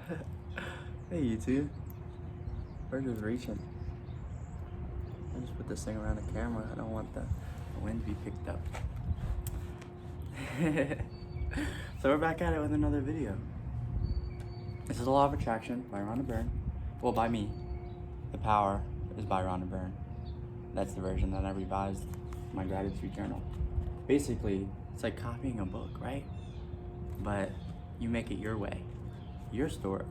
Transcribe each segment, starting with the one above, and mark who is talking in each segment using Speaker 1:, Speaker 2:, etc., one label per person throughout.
Speaker 1: Hey YouTube, we're just reaching. I just put this thing around the camera. I don't want the wind to be picked up. So we're back at it with another video. This is The Law of Attraction by Rhonda Byrne. Well, by me. The Power is by Rhonda Byrne. That's the version that I revised my gratitude journal. Basically, it's like copying a book, right? But you make it your way, your story.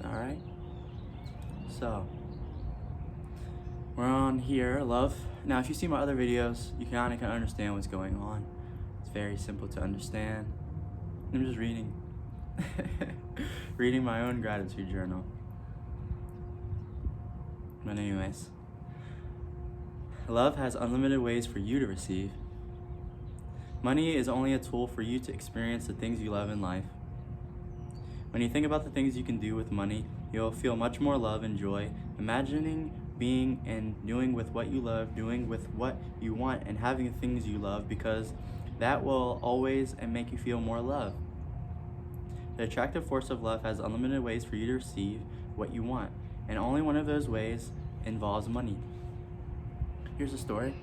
Speaker 1: Alright? So, we're on here, love. Now, if you see my other videos, you kind of can understand what's going on. It's very simple to understand. I'm just reading. Reading my own gratitude journal. But anyways, love has unlimited ways for you to receive. Money is only a tool for you to experience the things you love in life. When you think about the things you can do with money, you'll feel much more love and joy, imagining being and doing with what you love, doing with what you want, and having the things you love, because that will always and make you feel more love. The attractive force of love has unlimited ways for you to receive what you want, and only one of those ways involves money. Here's a story.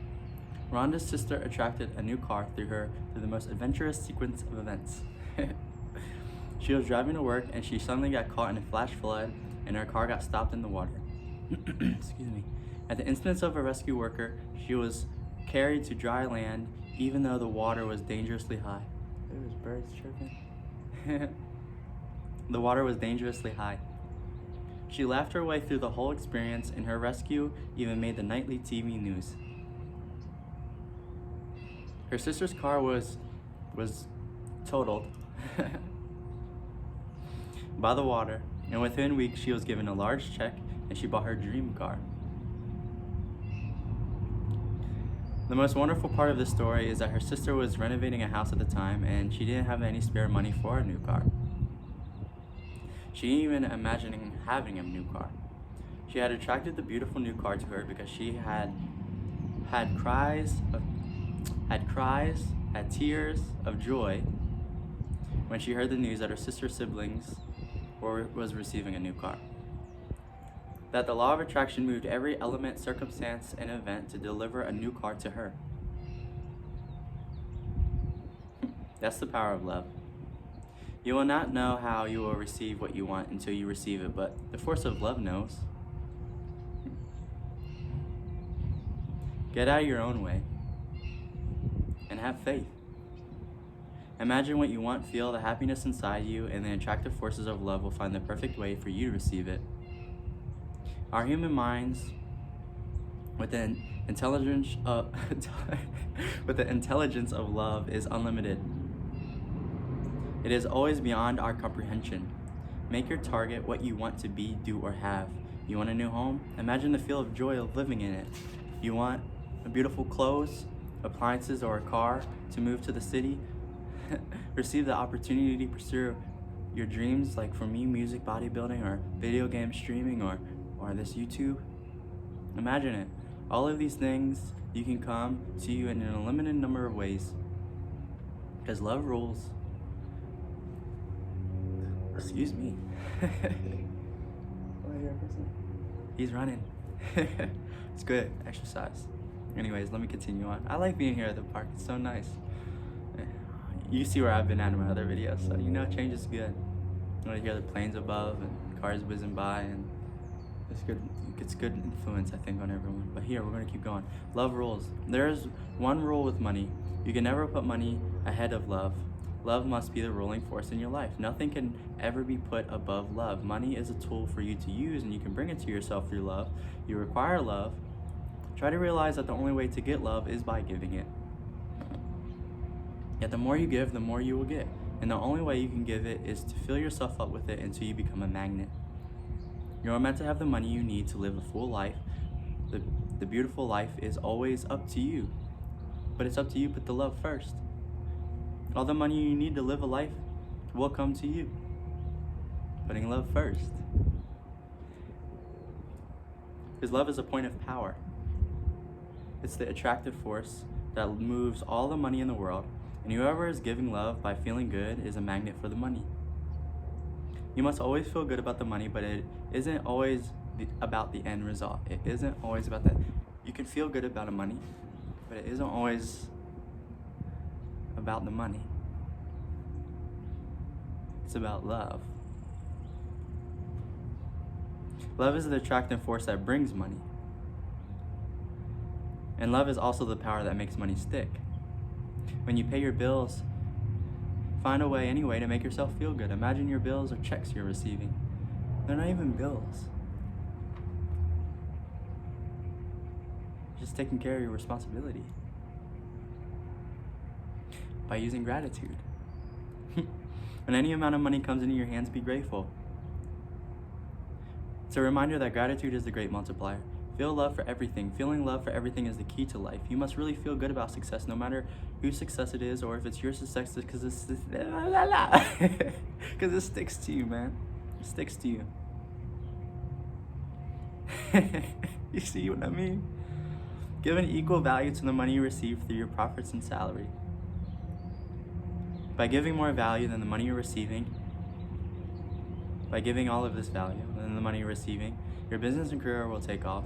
Speaker 1: Rhonda's sister attracted a new car through the most adventurous sequence of events. She was driving to work and she suddenly got caught in a flash flood and her car got stopped in the water. Excuse me. At the instance of a rescue worker, she was carried to dry land even though the water was dangerously high. There's birds chirping. The water was dangerously high. She laughed her way through the whole experience, and her rescue even made the nightly TV news. Her sister's car was totaled by the water, and within weeks she was given a large check and she bought her dream car. The most wonderful part of this story is that her sister was renovating a house at the time and she didn't have any spare money for a new car. She didn't even imagining having a new car. She had attracted the beautiful new car to her because she had tears of joy when she heard the news that her sister's siblings was receiving a new car. That the law of attraction moved every element, circumstance, and event to deliver a new car to her. That's the power of love. You will not know how you will receive what you want until you receive it, but the force of love knows. Get out of your own way and have faith. Imagine what you want, feel the happiness inside you, and the attractive forces of love will find the perfect way for you to receive it. Our human minds, with the intelligence of love, is unlimited. It is always beyond our comprehension. Make your target what you want to be, do, or have. You want a new home? Imagine the feel of joy of living in it. You want beautiful clothes, appliances, or a car to move to the city? Receive the opportunity to pursue your dreams, like for me, music, bodybuilding, or video game streaming, or this YouTube. Imagine it. All of these things you can come to you in an unlimited number of ways, because love rules. Excuse me. He's running. It's good exercise. Anyways, let me continue on. I like being here at the park. It's so nice. You see where I've been at in my other videos, so you know change is good. You want to hear the planes above and cars whizzing by, and it's good. It's good influence, I think, on everyone. But here, we're going to keep going. Love rules. There's one rule with money. You can never put money ahead of love. Love must be the ruling force in your life. Nothing can ever be put above love. Money is a tool for you to use, and you can bring it to yourself through love. You require love. Try to realize that the only way to get love is by giving it. Yet the more you give, the more you will get. And the only way you can give it is to fill yourself up with it until you become a magnet. You are meant to have the money you need to live a full life. The beautiful life is always up to you. But it's up to you to put the love first. All the money you need to live a life will come to you. Putting love first. Because love is a point of power. It's the attractive force that moves all the money in the world, and whoever is giving love by feeling good is a magnet for the money. You must always feel good about the money, but it isn't always about the end result. It isn't always about that. You can feel good about the money, but it isn't always about the money. It's about love. Love is the attractive force that brings money. And love is also the power that makes money stick. When you pay your bills, find a way, any way, to make yourself feel good. Imagine your bills are checks you're receiving. They're not even bills. Just taking care of your responsibility by using gratitude. When any amount of money comes into your hands, be grateful. It's a reminder that gratitude is the great multiplier. Feel love for everything. Feeling love for everything is the key to life. You must really feel good about success, no matter whose success it is, or if it's your success, because it sticks to you, man. It sticks to you. You see what I mean? Give an equal value to the money you receive through your profits and salary. By giving more value than the money you're receiving, by giving all of this value than the money you're receiving, your business and career will take off.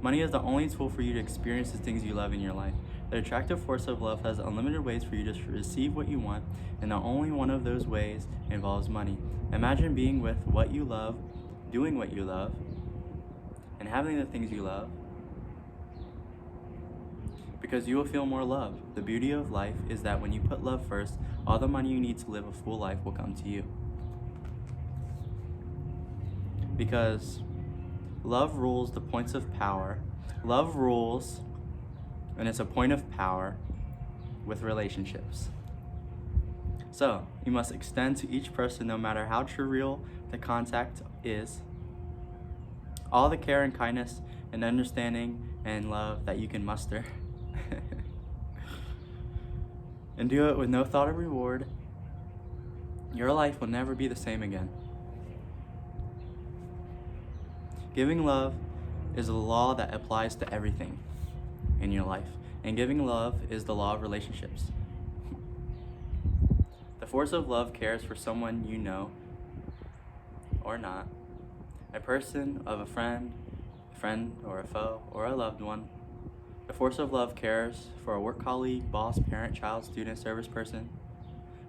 Speaker 1: Money is the only tool for you to experience the things you love in your life. The attractive force of love has unlimited ways for you to receive what you want, and the only one of those ways involves money. Imagine being with what you love, doing what you love, and having the things you love, because you will feel more love. The beauty of life is that when you put love first, all the money you need to live a full life will come to you. Because love rules the points of power. Love rules, and it's a point of power with relationships. So, you must extend to each person, no matter how trivial the contact is, all the care and kindness and understanding and love that you can muster. And do it with no thought of reward. Your life will never be the same again. Giving love is a law that applies to everything in your life. And giving love is the law of relationships. The force of love cares for someone you know or not, a person, of a friend or a foe, or a loved one. The force of love cares for a work colleague, boss, parent, child, student, service person.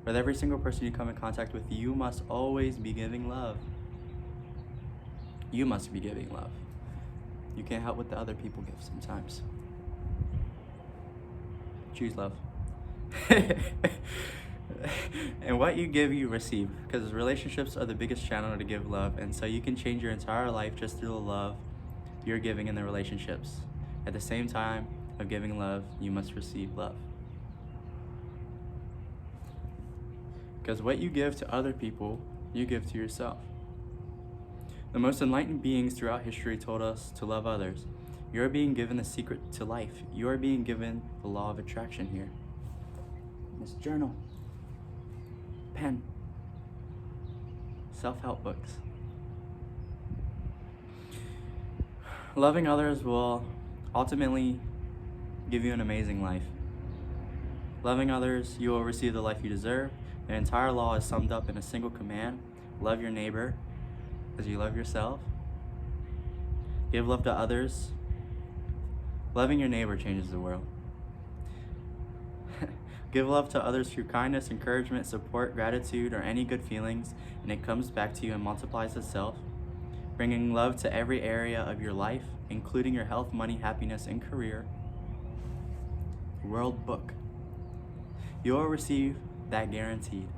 Speaker 1: With every single person you come in contact with, you must always be giving love. You must be giving love. You can't help what the other people give sometimes. Choose love. And what you give, you receive, because relationships are the biggest channel to give love, and so you can change your entire life just through the love you're giving in the relationships. At the same time of giving love, you must receive love. Because what you give to other people, you give to yourself. The most enlightened beings throughout history told us to love others. You are being given the secret to life. You are being given the law of attraction here. This journal, pen, self-help books. Loving others will ultimately give you an amazing life. Loving others, you will receive the life you deserve. The entire law is summed up in a single command: love your neighbor as you love yourself. Give love to others. Loving your neighbor changes the world. Give love to others through kindness, encouragement, support, gratitude, or any good feelings, and it comes back to you and multiplies itself, bringing love to every area of your life, including your health, money, happiness, and career. World Book. You'll receive that guaranteed.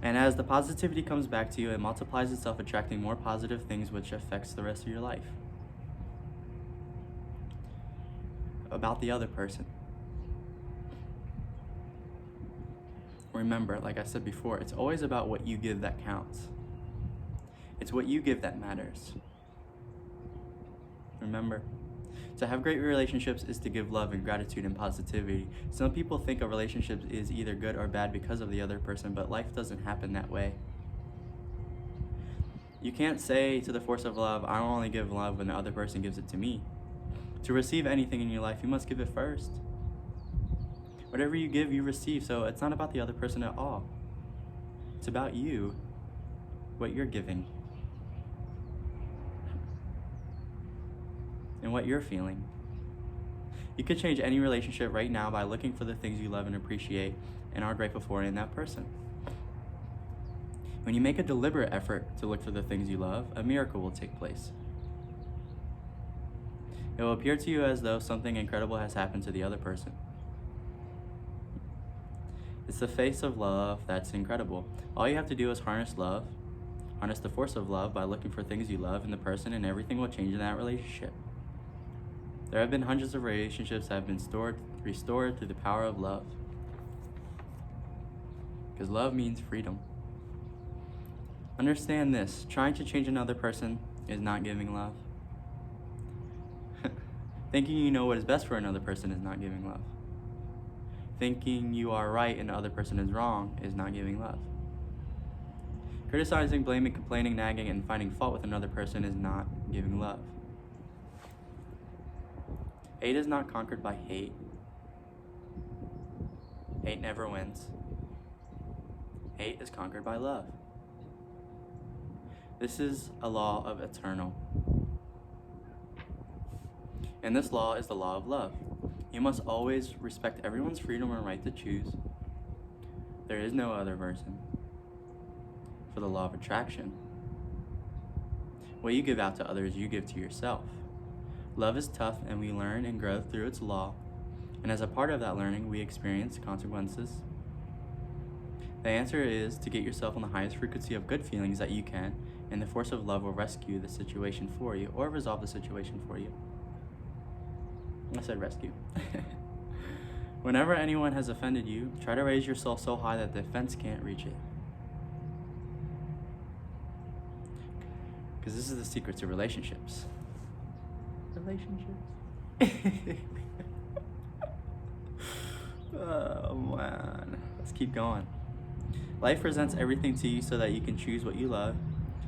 Speaker 1: And as the positivity comes back to you, it multiplies itself, attracting more positive things, which affects the rest of your life. About the other person. Remember, like I said before, it's always about what you give that counts. It's what you give that matters. Remember, to have great relationships is to give love and gratitude and positivity. Some people think a relationship is either good or bad because of the other person, but life doesn't happen that way. You can't say to the force of love, I only give love when the other person gives it to me. To receive anything in your life, you must give it first. Whatever you give, you receive, so it's not about the other person at all. It's about you what you're giving, and what you're feeling. You could change any relationship right now by looking for the things you love and appreciate and are grateful for in that person. When you make a deliberate effort to look for the things you love, a miracle will take place. It will appear to you as though something incredible has happened to the other person. It's the face of love that's incredible. All you have to do is harness the force of love by looking for things you love in the person, and everything will change in that relationship. There have been hundreds of relationships that have been restored through the power of love. Because love means freedom. Understand this, trying to change another person is not giving love. Thinking you know what is best for another person is not giving love. Thinking you are right and the other person is wrong is not giving love. Criticizing, blaming, complaining, nagging, and finding fault with another person is not giving love. Hate is not conquered by hate. Hate never wins. Hate is conquered by love. This is a law of eternal. And this law is the law of love. You must always respect everyone's freedom and right to choose. There is no other person. For the law of attraction. What you give out to others, you give to yourself. Love is tough, and we learn and grow through its law. And as a part of that learning, we experience consequences. The answer is to get yourself on the highest frequency of good feelings that you can, and the force of love will rescue the situation for you, or resolve the situation for you. I said rescue. Whenever anyone has offended you, try to raise your soul so high that the offense can't reach it. Because this is the secret to relationships. Oh man, let's keep going. Life presents everything to you so that you can choose what you love,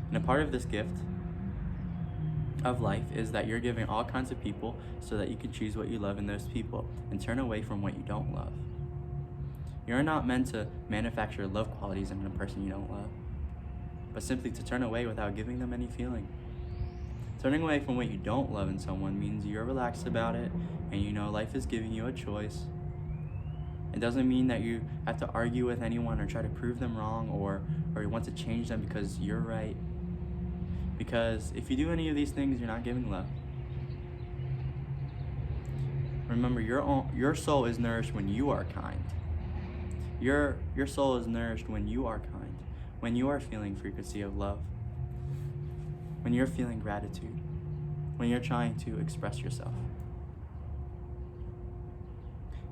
Speaker 1: and a part of this gift of life is that you're giving all kinds of people so that you can choose what you love in those people and turn away from what you don't love. You're not meant to manufacture love qualities in a person you don't love, but simply to turn away without giving them any feeling. Turning away from what you don't love in someone means you're relaxed about it, and you know life is giving you a choice. It doesn't mean that you have to argue with anyone or try to prove them wrong or you want to change them because you're right. Because if you do any of these things, you're not giving love. Remember, your soul is nourished when you are kind. Your soul is nourished when you are kind, when you are feeling frequency of love, when you're feeling gratitude, when you're trying to express yourself.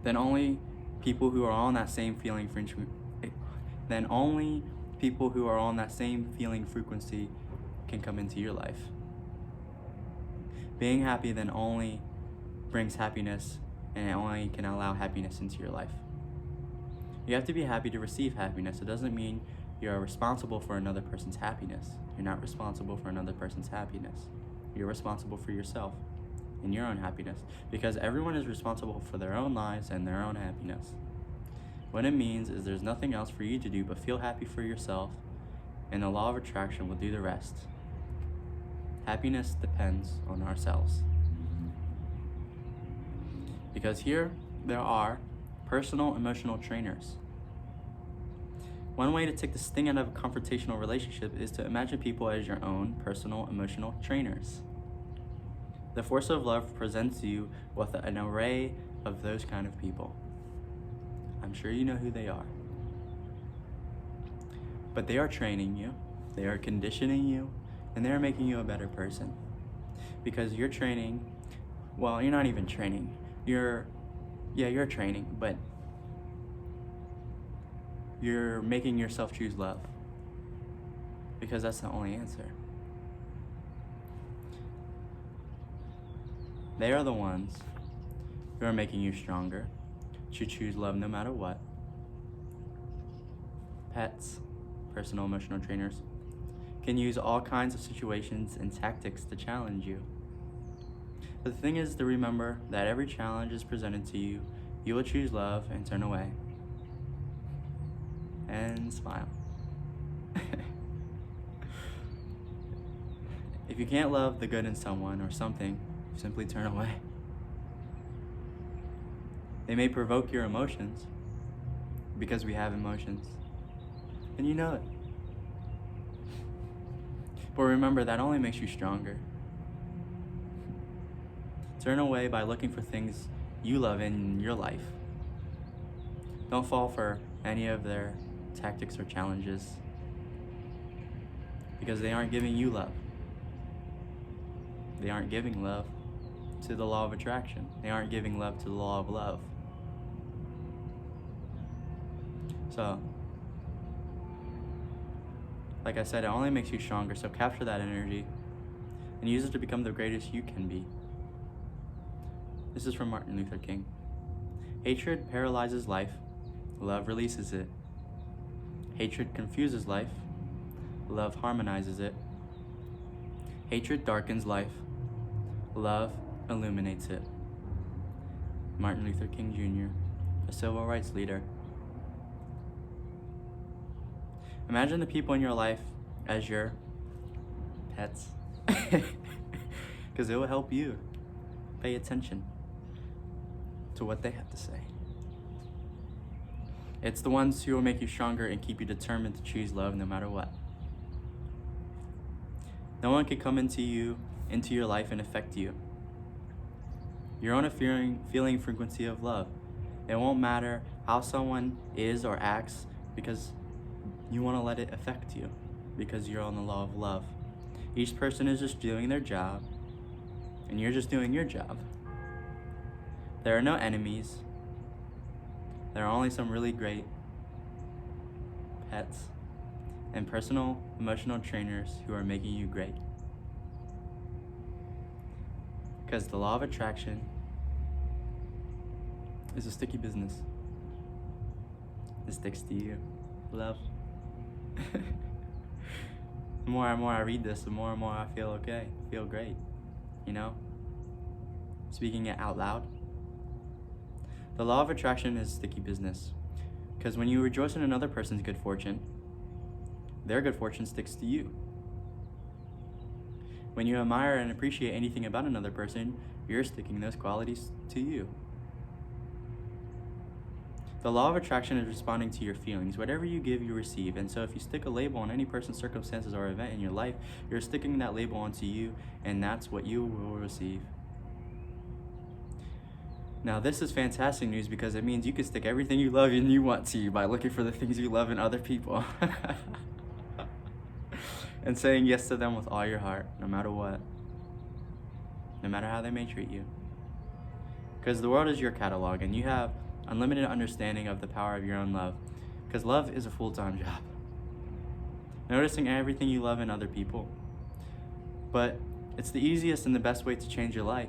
Speaker 1: Then only people who are on that same feeling frequency can come into your life. Being happy then only brings happiness, and it only can allow happiness into your life. You have to be happy to receive happiness. It doesn't mean you're responsible for another person's happiness. You're not responsible for another person's happiness. You're responsible for yourself and your own happiness, because everyone is responsible for their own lives and their own happiness. What it means is there's nothing else for you to do but feel happy for yourself, and the law of attraction will do the rest. Happiness depends on ourselves. Because here there are personal emotional trainers. One way to take the sting out of a confrontational relationship is to imagine people as your own personal emotional trainers. The force of love presents you with an array of those kind of people. I'm sure you know who they are. But they are training you, they are conditioning you, and they are making you a better person. Because you're training, well, you're not even training. You're training, but you're making yourself choose love. Because that's the only answer. They are the ones who are making you stronger to choose love no matter what. Pets, personal emotional trainers, can use all kinds of situations and tactics to challenge you. But the thing is to remember that every challenge is presented to you, you will choose love and turn away. And smile. If you can't love the good in someone or something, simply turn away. They may provoke your emotions because we have emotions, and you know it. But remember, that only makes you stronger. Turn away by looking for things you love in your life. Don't fall for any of their tactics or challenges because they aren't giving you love. They aren't giving love to the law of attraction. They aren't giving love to the law of love. So, like I said, it only makes you stronger, so capture that energy and use it to become the greatest you can be. This is from Martin Luther King. Hatred paralyzes life, love releases it. Hatred confuses life, love harmonizes it. Hatred darkens life, love illuminates it. Martin Luther King Jr., a civil rights leader. Imagine the people in your life as your pets, because it will help you pay attention to what they have to say. It's the ones who will make you stronger and keep you determined to choose love no matter what. No one can come into your life and affect you. You're on a feeling frequency of love. It won't matter how someone is or acts because you want to let it affect you because you're on the law of love. Each person is just doing their job and you're just doing your job. There are no enemies. There are only some really great pets and personal emotional trainers who are making you great. Because the law of attraction is a sticky business. It sticks to you. Love. The more and more I read this, the more and more I feel okay, feel great, you know? Speaking it out loud. The law of attraction is sticky business, because when you rejoice in another person's good fortune, their good fortune sticks to you. When you admire and appreciate anything about another person, you're sticking those qualities to you. The law of attraction is responding to your feelings. Whatever you give, you receive. And so if you stick a label on any person's circumstances or event in your life, you're sticking that label onto you, and that's what you will receive. Now, this is fantastic news because it means you can stick everything you love and you want to you by looking for the things you love in other people. And saying yes to them with all your heart, no matter what. No matter how they may treat you. Because the world is your catalog and you have unlimited understanding of the power of your own love. Because love is a full-time job. Noticing everything you love in other people. But it's the easiest and the best way to change your life.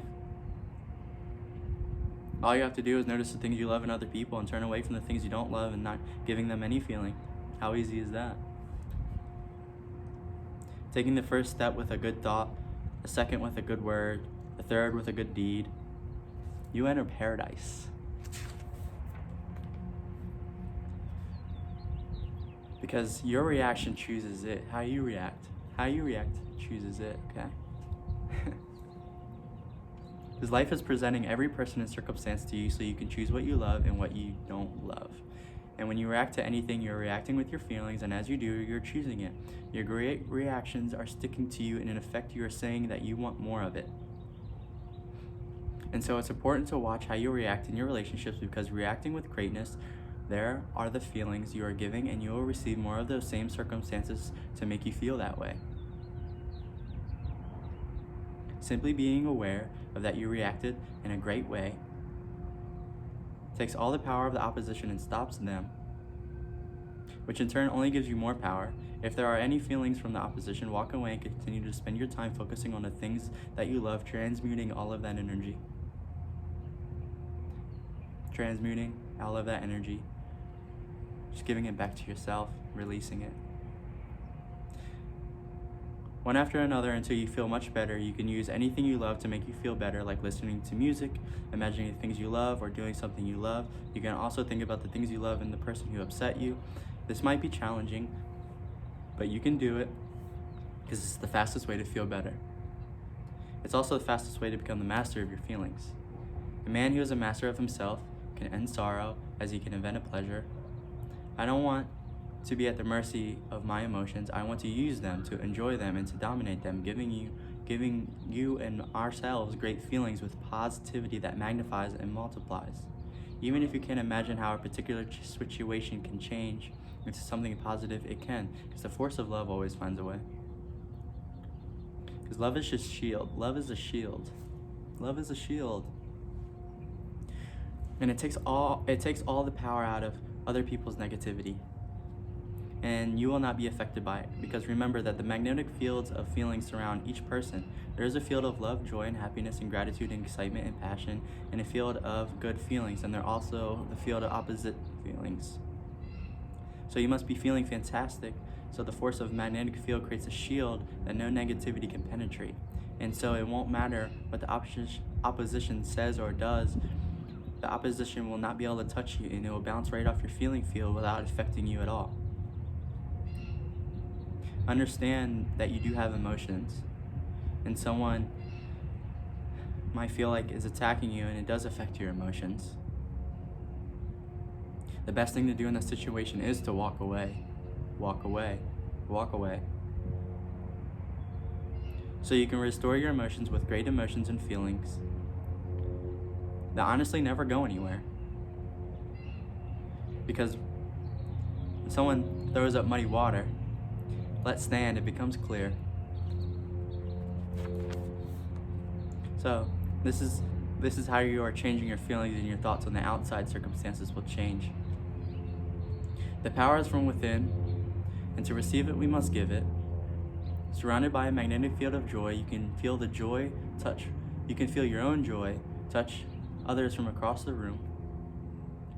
Speaker 1: All you have to do is notice the things you love in other people and turn away from the things you don't love and not giving them any feeling. How easy is that? Taking the first step with a good thought, a second with a good word, a third with a good deed, you enter paradise. Because your reaction chooses it. How you react chooses it, okay? Because life is presenting every person and circumstance to you so you can choose what you love and what you don't love. And when you react to anything, you're reacting with your feelings, and as you do, you're choosing it. Your great reactions are sticking to you, and in effect, you are saying that you want more of it. And so it's important to watch how you react in your relationships, because reacting with greatness, there are the feelings you are giving, and you will receive more of those same circumstances to make you feel that way. Simply being aware of that you reacted in a great way takes all the power of the opposition and stops them, which in turn only gives you more power. If there are any feelings from the opposition, walk away and continue to spend your time focusing on the things that you love, transmuting all of that energy. Transmuting all of that energy. Just giving it back to yourself, releasing it. One after another until you feel much better. You can use anything you love to make you feel better, like listening to music, imagining the things you love, or doing something you love. You can also think about the things you love and the person who upset you. This might be challenging, but you can do it because it's the fastest way to feel better. It's also the fastest way to become the master of your feelings. A man who is a master of himself can end sorrow as he can invent a pleasure. I don't want to be at the mercy of my emotions. I want to use them, to enjoy them, and to dominate them, giving you and ourselves great feelings with positivity that magnifies and multiplies. Even if you can't imagine how a particular situation can change into something positive, it can, because the force of love always finds a way. Because love is just shield. Love is a shield. Love is a shield. And it takes all the power out of other people's negativity. And you will not be affected by it, because remember that the magnetic fields of feelings surround each person. There is a field of love, joy, and happiness, and gratitude, and excitement, and passion, and a field of good feelings, and there are also the field of opposite feelings. So you must be feeling fantastic, so the force of magnetic field creates a shield that no negativity can penetrate. And so it won't matter what the opposition says or does, the opposition will not be able to touch you, and it will bounce right off your feeling field without affecting you at all. Understand that you do have emotions, and someone might feel like is attacking you, and it does affect your emotions. The best thing to do in that situation is to walk away. Walk away. Walk away. So you can restore your emotions with great emotions and feelings that honestly never go anywhere. Because when someone throws up muddy water, let stand, it becomes clear. So this is how you are changing your feelings and your thoughts on the outside circumstances will change. The power is from within, and to receive it we must give it. Surrounded by a magnetic field of joy, you can feel the joy touch. You can feel your own joy touch others from across the room.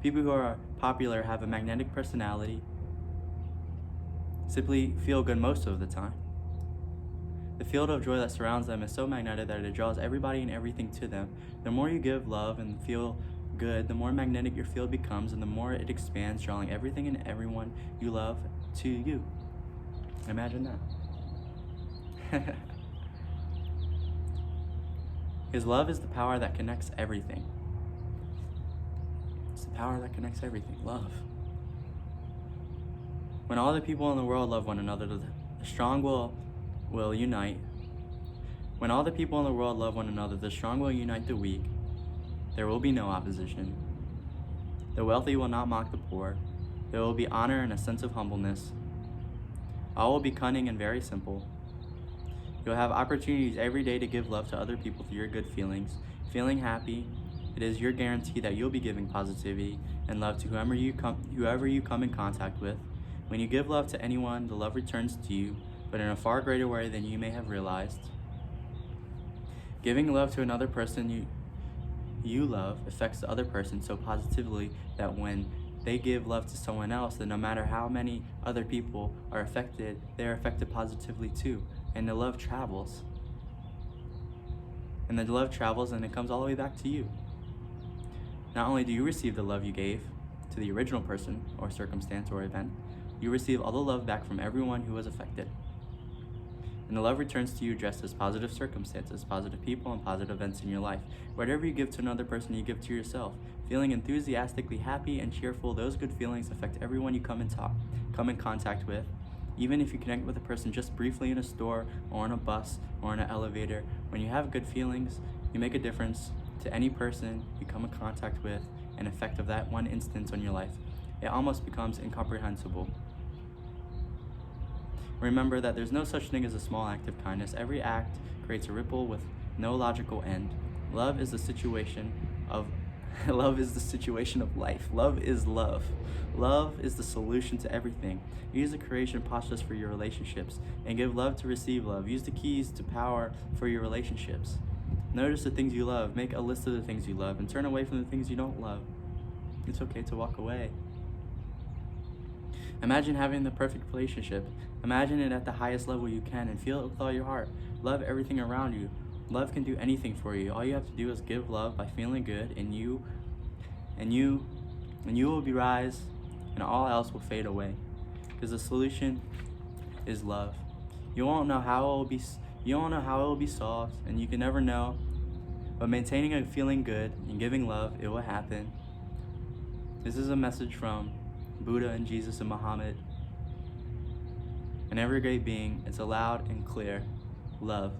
Speaker 1: People who are popular have a magnetic personality, simply feel good most of the time. The field of joy that surrounds them is so magnetic that it draws everybody and everything to them. The more you give love and feel good, the more magnetic your field becomes, and the more it expands, drawing everything and everyone you love to you. Imagine that. Because love is the power that connects everything. It's the power that connects everything. Love. When all the people in the world love one another, the strong will unite. When all the people in the world love one another, the strong will unite the weak. There will be no opposition. The wealthy will not mock the poor. There will be honor and a sense of humbleness. All will be cunning and very simple. You'll have opportunities every day to give love to other people through your good feelings. Feeling happy, it is your guarantee that you'll be giving positivity and love to whoever you come in contact with. When you give love to anyone, the love returns to you, but in a far greater way than you may have realized. Giving love to another person you love affects the other person so positively that when they give love to someone else, then no matter how many other people are affected, they are affected positively too, and the love travels. And the love travels and it comes all the way back to you. Not only do you receive the love you gave to the original person or circumstance or event, you receive all the love back from everyone who was affected. And the love returns to you dressed as positive circumstances, positive people, and positive events in your life. Whatever you give to another person, you give to yourself. Feeling enthusiastically happy and cheerful, those good feelings affect everyone you come in contact with. Even if you connect with a person just briefly in a store or on a bus or in an elevator, when you have good feelings, you make a difference to any person you come in contact with, an effect of that one instance on your life. It almost becomes incomprehensible. Remember that there's no such thing as a small act of kindness. Every act creates a ripple with no logical end. Love is the situation of life. Love is love. Love is the solution to everything. Use the creation postures for your relationships and give love to receive love. Use the keys to power for your relationships. Notice the things you love. Make a list of the things you love and turn away from the things you don't love. It's okay to walk away. Imagine having the perfect relationship. Imagine it at the highest level you can and feel it with all your heart. Love everything around you. Love can do anything for you. All you have to do is give love by feeling good, and you will be rise, and all else will fade away. Because the solution is love. You won't know how it will be You don't know how it will be solved, and you can never know. But maintaining a feeling good and giving love, it will happen. This is a message from Buddha and Jesus and Muhammad. And every great being, it's loud and clear. Love.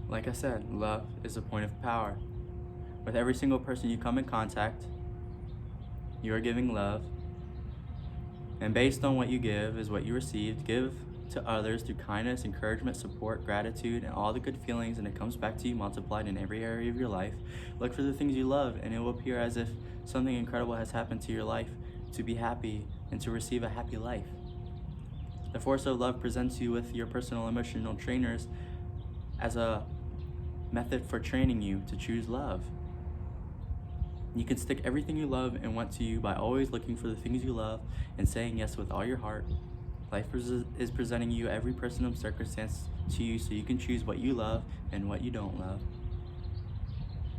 Speaker 1: Like I said, love is a point of power. With every single person you come in contact, you are giving love. And based on what you give is what you receive. Give to others through kindness, encouragement, support, gratitude, and all the good feelings, and it comes back to you multiplied in every area of your life. Look for the things you love, and it will appear as if something incredible has happened to your life to be happy and to receive a happy life. The Force of Love presents you with your personal emotional trainers as a method for training you to choose love. You can stick everything you love and want to you by always looking for the things you love and saying yes with all your heart. Life is presenting you every person and circumstance to you so you can choose what you love and what you don't love.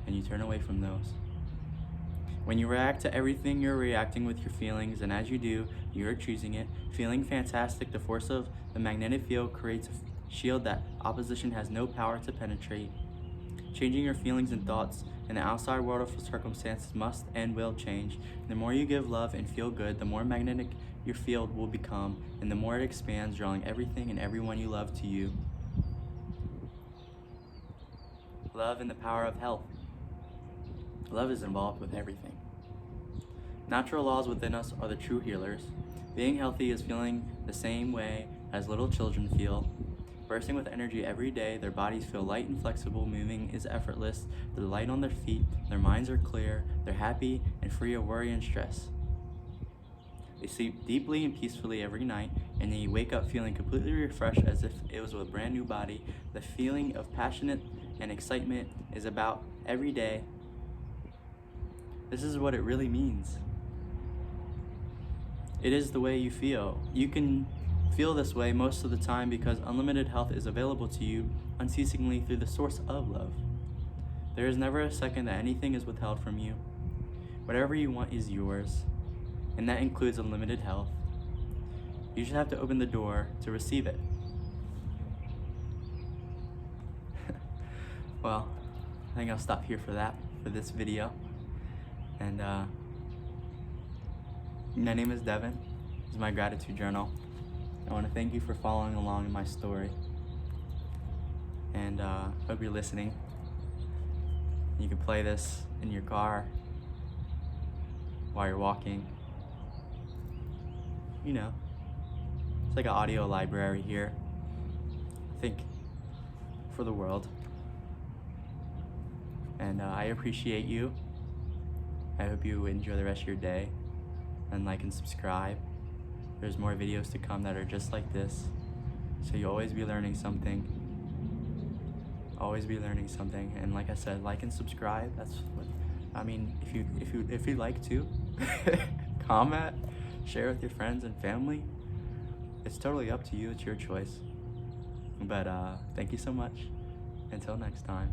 Speaker 1: And you turn away from those. When you react to everything, you're reacting with your feelings, and as you do, you're choosing it. Feeling fantastic, the force of the magnetic field creates a shield that opposition has no power to penetrate. Changing your feelings and thoughts in the outside world of circumstances must and will change. The more you give love and feel good, the more magnetic your field will become, and the more it expands, drawing everything and everyone you love to you. Love and the power of health. Love is involved with everything. Natural laws within us are the true healers. Being healthy is feeling the same way as little children feel. Bursting with energy every day, their bodies feel light and flexible, moving is effortless, they're light on their feet, their minds are clear, they're happy and free of worry and stress. They sleep deeply and peacefully every night, and they wake up feeling completely refreshed as if it was with a brand new body. The feeling of passionate and excitement is about every day. This is what it really means. It is the way you feel. You can feel this way most of the time because unlimited health is available to you unceasingly through the source of love. There is never a second that anything is withheld from you. Whatever you want is yours, and that includes unlimited health. You just have to open the door to receive it. Well, I think I'll stop here for this video. And my name is Devin. This is my gratitude journal. I want to thank you for following along in my story. And hope you're listening. You can play this in your car while you're walking. You know, it's like an audio library here, I think, for the world. And I appreciate you. I hope you enjoy the rest of your day, and like and subscribe. There's more videos to come that are just like this, so you'll always be learning something. Always be learning something. And like I said, like and subscribe. That's what I mean. If you'd like to comment, share with your friends and family. It's totally up to you. It's your choice. But thank you so much. Until next time.